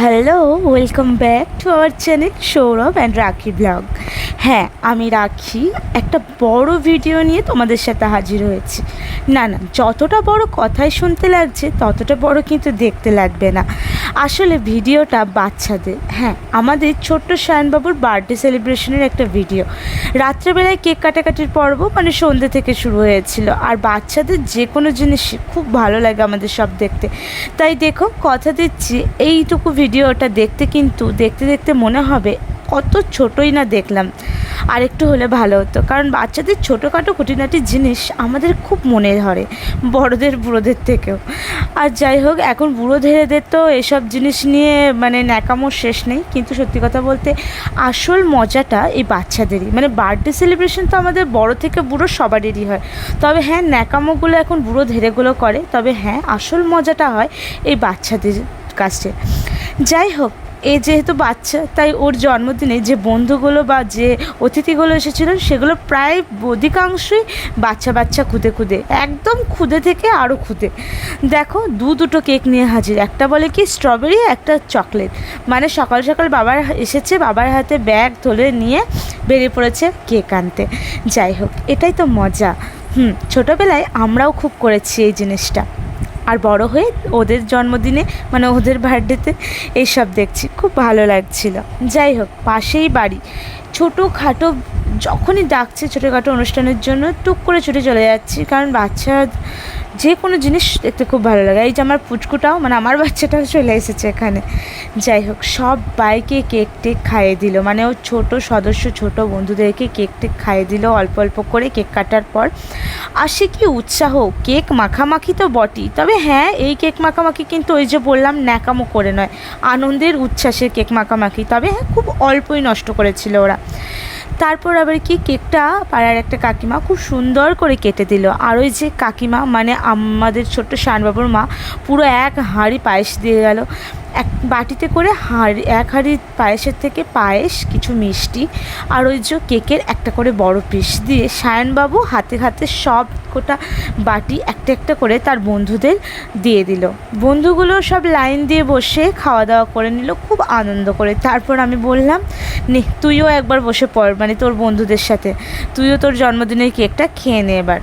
Hello, welcome back to our channel Sourav and রাখি blog. হ্যাঁ, আমি রাখি একটা বড় ভিডিও নিয়ে তোমাদের সাথে হাজির হয়েছি। না, যতটা বড় কথাই শুনতে লাগছে ততটা বড় কিন্তু দেখতে লাগবে না। আসলে ভিডিওটা বাচ্চাদের, হ্যাঁ, আমাদের ছোট্ট শায়নবাবুর বার্থডে সেলিব্রেশনের একটা ভিডিও। রাত্রেবেলায় কেক কাটাকাটির পর্ব মানে সন্ধ্যে থেকে শুরু হয়েছিল। আর বাচ্চাদের যে কোনো জিনিস খুব ভালো লাগে আমাদের সব দেখতে। তাই দেখো, কথা দিচ্ছি এইটুকু ভিডিওটা দেখতে কিন্তু দেখতে দেখতে মনে হবে কত ছোটই না দেখলাম, আর একটু হলে ভালো হতো। কারণ বাচ্চাদের ছোটোখাটো খুঁটিনাটি জিনিস আমাদের খুব মনে ধরে, বড়দের বুড়োদের থেকেও। আর যাই হোক, এখন বুড়ো ধেরেদের তো এসব জিনিস নিয়ে মানে ন্যাকামোর শেষ নেই। কিন্তু সত্যি কথা বলতে আসল মজাটা এই বাচ্চাদেরই। মানে বার্থডে সেলিব্রেশন তো আমাদের বড় থেকে বুড়ো সবারই হয়, তবে হ্যাঁ, ন্যাকামোগুলো এখন বুড়ো ধেরেগুলো করে। তবে হ্যাঁ, আসল মজাটা হয় এই বাচ্চাদের কাছে। যাই হোক, এ যেহেতু বাচ্চা, তাই ওর জন্মদিনে যে বন্ধুগুলো বা যে অতিথিগুলো এসেছিল সেগুলো প্রায় অধিকাংশই বাচ্চা খুদে একদম খুদে থেকে আরও খুদে। দেখো, দুটো কেক নিয়ে হাজির। একটা বলে কি স্ট্রবেরি, একটা চকলেট। মানে সকাল সকাল বাবার এসেছে, বাবার হাতে ব্যাগ তুলে নিয়ে বেরিয়ে পড়েছে কেক আনতে। যাই হোক, এটাই তো মজা। ছোটোবেলায় আমরাও খুব করেছি এই জিনিসটা, আর বড় হয়ে ওদের জন্মদিনে মানে ওদের বার্থডেতে এইসব দেখছি, খুব ভালো লাগছিল। যাই হোক, পাশেই বাড়ি, ছোটোখাটো যখনই ডাকছে ছোটোখাটো অনুষ্ঠানের জন্য টুক করে ছুটে চলে যাচ্ছি। কারণ বাচ্চা যে কোনো জিনিস দেখতে খুব ভালো লাগে। এই যে আমার পুচকুটাও মানে আমার বাচ্চাটাও চলে এসেছে এখানে। যাই হোক, সব বাইকে কেক টেক খাইয়ে দিল, মানে ও ছোটো সদস্য ছোট বন্ধুদেরকে কেক টেক খাইয়ে দিল অল্প অল্প করে কেক কাটার পর। আর সে কি উৎসাহ! কেক মাখামাখি তো বটেই, তবে হ্যাঁ, এই কেক মাখামাখি কিন্তু ওই যে বললাম ন্যাকামো করে নয়, আনন্দের উচ্ছ্বাসের কেক মাখামাখি। তবে হ্যাঁ, খুব অল্পই নষ্ট করেছিল ওরা। তারপর আবার কি, কেকটা পাড়ার একটা কাকিমা খুব সুন্দর করে কেটে দিল। আর ওই যে কাকিমা মানে আমাদের ছোট্ট শায়নবাবুর মা, পুরো এক হাঁড়ি পায়েস দিয়ে গেল। এক বাটিতে করে এক হাঁড়ি পায়েসের থেকে পায়েস, কিছু মিষ্টি আর ওই যে কেকের একটা করে বড় পিস দিয়ে শায়নবাবু হাতে হাতে সব কোটা বাটি একটা একটা করে তার বন্ধুদের দিয়ে দিল। বন্ধুগুলো সব লাইন দিয়ে বসে খাওয়া দাওয়া করে নিল খুব আনন্দ করে। তারপর আমি বললাম, নে তুইও একবার বসে পড়, মানে তোর বন্ধুদের সাথে তুইও তোর জন্মদিনের কেকটা খেয়ে নে এবার।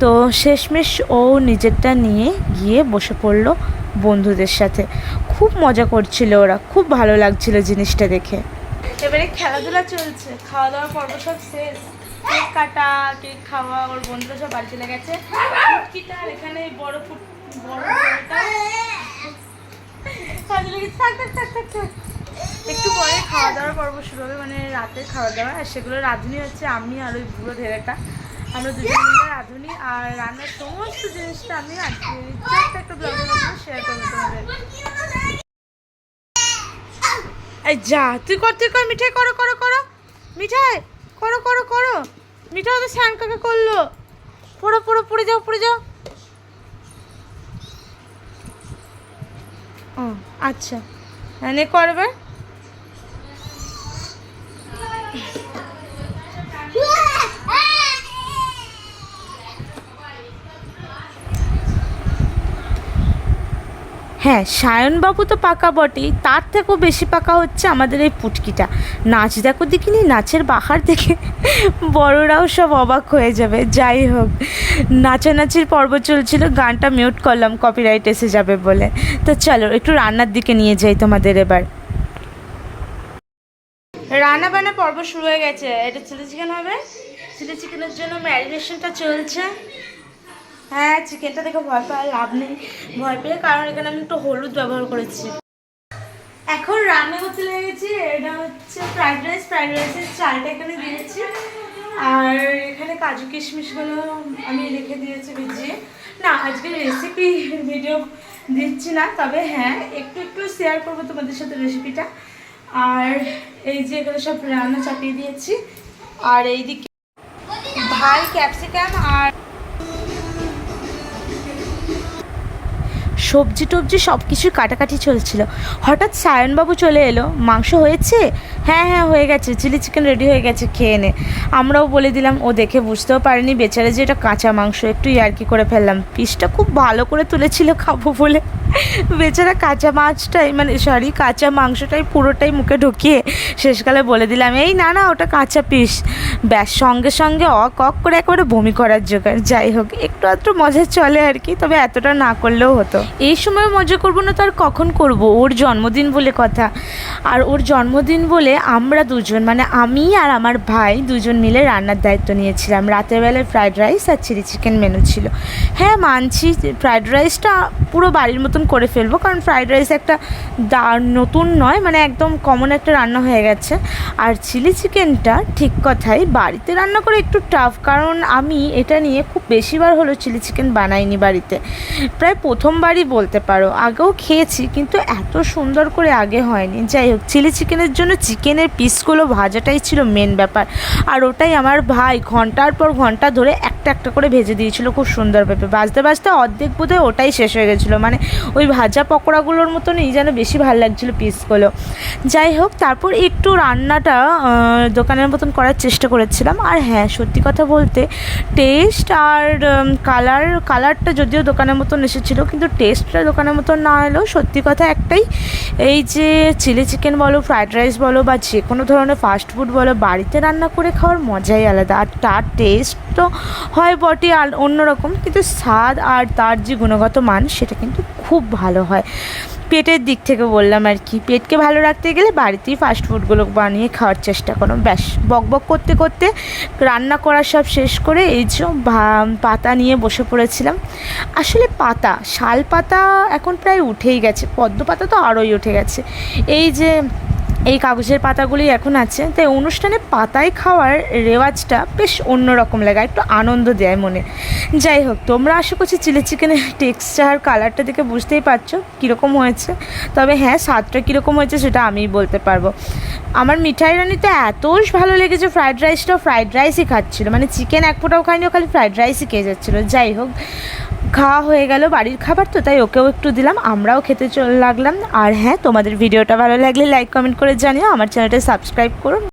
তো শেষমেশ ও নিজেরটা নিয়ে গিয়ে বসে পড়লো বন্ধুদের সাথে। খুব মজা করছিল ওরা, খুব ভালো লাগছিল জিনিসটা দেখে। এবারে খেলাধুলা চলছে, খাওয়া দাওয়ার পর্ব সব শেষ। কেক কাটা, কেক খাওয়া, ওর বন্ধুরা সব বাড়ি চলে গেছে। ফুটকিটা আর এখানে বড় একটু পরে খাওয়া দাওয়ার পর্ব শুরু হবে, মানে রাতের খাওয়া দাওয়া। আর সেগুলো রাঁধুনি হচ্ছে আমি আর ওই বুড়ো ধেরেটা, আমরা দুজন মিলে রাঁধুনি। আর রান্নার সমস্ত জিনিসটা আমি আজকে একটা ব্লগের মধ্যে শেয়ার করবো তোমাদের। এই যা, তুই কর মিঠাই করো মিঠাই করো মিঠাই তো শ্যান কাকা করলো। পড়ে যাও। ও আচ্ছা, মানে করবে। হ্যাঁ, শায়নবাবু তো পাকা বটেই, তার থেকেও বেশি পাকা হচ্ছে আমাদের এই পুটকিটা। নাচ দেখো দেখিনি, নাচের বাহার দেখে বড়রাও সব অবাক হয়ে যাবে। যাই হোক, নাচানাচির পর্ব চলছিল, গানটা মিউট করলাম কপিরাইট এসে যাবে বলে। তো চলো একটু রান্নার দিকে নিয়ে যাই তোমাদের এবার। রান্না বান্না পর্ব শুরু হয়ে গেছে। এটা চিলি চিকেন হবে, চিলি চিকেনের জন্য ম্যারিনেশনটা চলছে। হ্যাঁ, চিকেনটা দেখে ভয় পাওয়ার লাভ নেই, ভয় পেয়ে, কারণ এখানে আমি একটু হলুদ ব্যবহার করেছি। এখন রান্না করতে লেগেছি। এটা হচ্ছে ফ্রাইড রাইসের চালটা এখানে দিয়েছি। আর এখানে কাজু কিশমিশগুলো আমি রেখে দিয়েছি ভিজিয়ে। না, আজকে রেসিপি ভিডিও দিচ্ছি না, তবে হ্যাঁ একটু শেয়ার করবো তোমাদের সাথে রেসিপিটা। আর এই যে এখানে সব রান্না চাপিয়ে দিয়েছি। আর এইদিকে ভাই ক্যাপসিকাম আর সবজি টবজি সব কিছুই কাটাকাটি চলছিল। হঠাৎ সায়নবাবু চলে এলো, মাংস হয়েছে? হ্যাঁ হয়ে গেছে, চিলি চিকেন রেডি হয়ে গেছে, খেয়ে নে। আমরাও বলে দিলাম। ও দেখে বুঝতেও পারেনি বেচারা যে এটা কাঁচা মাংস, একটু ইয়ার্কি করে ফেললাম। পিসটা খুব ভালো করে তুলেছিল খাবো বলে। বেচারা কাঁচা মাছটাই মানে সরি কাঁচা মাংসটাই পুরোটাই মুখে ঢুকিয়ে শেষকালে বলে দিলাম এই না না ওটা কাঁচা পিস, ব্যাস সঙ্গে সঙ্গে অক অক করে একেবারে বমি করার জোগাড়। যাই হোক একটু আধটু মজা চলে আর কি, তবে এতটা না করলেও হতো। এই সময় মজা করবো না তো আর কখন করব, ওর জন্মদিন বলে কথা। আর ওর জন্মদিন বলে আমরা দুজন মানে আমি আর আমার ভাই দুজন মিলে রান্নার দায়িত্ব নিয়েছিলাম। রাতের বেলায় ফ্রাইড রাইস আর চিলি চিকেন মেনু ছিল। হ্যাঁ মানছি ফ্রাইড রাইসটা পুরো বাড়ির মতন করে ফেলবো, কারণ ফ্রাইড রাইস একটা নতুন নয়, মানে একদম কমন একটা রান্না হয়ে গেছে। আর চিলি চিকেনটা ঠিক কথাই বাড়িতে রান্না করে একটু টাফ, কারণ আমি এটা নিয়ে খুব বেশিবার হলো চিলি চিকেন বানাইনি বাড়িতে, প্রায় প্রথমবারই বলতে পারো। আগেও খেয়েছি কিন্তু এত সুন্দর করে আগে হয়নি। যাই হোক চিলি চিকেনের জন্য চিকেনের পিসগুলো ভাজাটাই ছিল মেন ব্যাপার, আর ওটাই আমার ভাই ঘন্টার পর ঘন্টা ধরে একটা একটা করে ভেজে দিয়েছিল খুব সুন্দরভাবে। বাজতে বাজতে অর্ধেক বোধহয় ওটাই শেষ হয়ে গেছিলো, মানে ওই ভাজা পকোড়াগুলোর মতনই যেন বেশি ভালো লাগছিলো পিসগুলো। যাই হোক তারপর একটু রান্নাটা দোকানের মতন করার চেষ্টা করেছিলাম। আর হ্যাঁ সত্যি কথা বলতে টেস্ট আর কালারটা যদিও দোকানের মতন এসেছিলো, কিন্তু টেস্টটা দোকানের মতন না এলেও সত্যি কথা একটাই, এই যে চিলি চিকেন বলো ফ্রাইড রাইস বলো বা যে কোনো ধরনের ফাস্ট ফুড বলো বাড়িতে রান্না করে খাওয়ার মজাই আলাদা। আর তার টেস্ট তো হয় বটে আর অন্যরকম, কিন্তু স্বাদ আর তার যে গুণগত মান সেটা কিন্তু খুব ভালো হয়। পেটের দিক থেকে বললাম আর কি, পেটকে ভালো রাখতে গেলে বাড়িতেই ফাস্টফুডগুলো বানিয়ে খাওয়ার চেষ্টা করো। ব্যাস বকবক করতে করতে রান্না করা সব শেষ করে এই যে পাতা নিয়ে বসে পড়েছিলাম। আসলে পাতা শাল পাতা এখন প্রায় উঠেই গেছে, পদ্ম পাতা তো আরোই উঠে গেছে, এই যে এই কাগজের পাতাগুলি এখন আছে। তাই অনুষ্ঠানে পাতায় খাওয়ার রেওয়াজটা বেশ অন্যরকম লাগে, একটু আনন্দ দেয় মনে। যাই হোক তোমরা আশা করছি চিলি চিকেনের টেক্সচার কালারটা দেখে বুঝতেই পারছো কীরকম হয়েছে, তবে হ্যাঁ স্বাদটা কীরকম হয়েছে সেটা আমিই বলতে পারবো। আমার মিঠাই রানিতে এতই ভালো লেগেছে, ফ্রাইড রাইসই খাচ্ছিলো, মানে চিকেন এক ফোঁটাও খাইনি, খালি ফ্রাইড রাইসই খেয়ে যাচ্ছিলো। যাই হোক খাওয়া হয়ে গেল, বাড়ির খাবার তো তাই ওকেও একটু দিলাম, আমরাও খেতে লাগলাম। আর হ্যাঁ তোমাদের ভিডিওটা ভালো লাগলে লাইক কমেন্ট করে জানিও, আমার চ্যানেলটা সাবস্ক্রাইব করুন।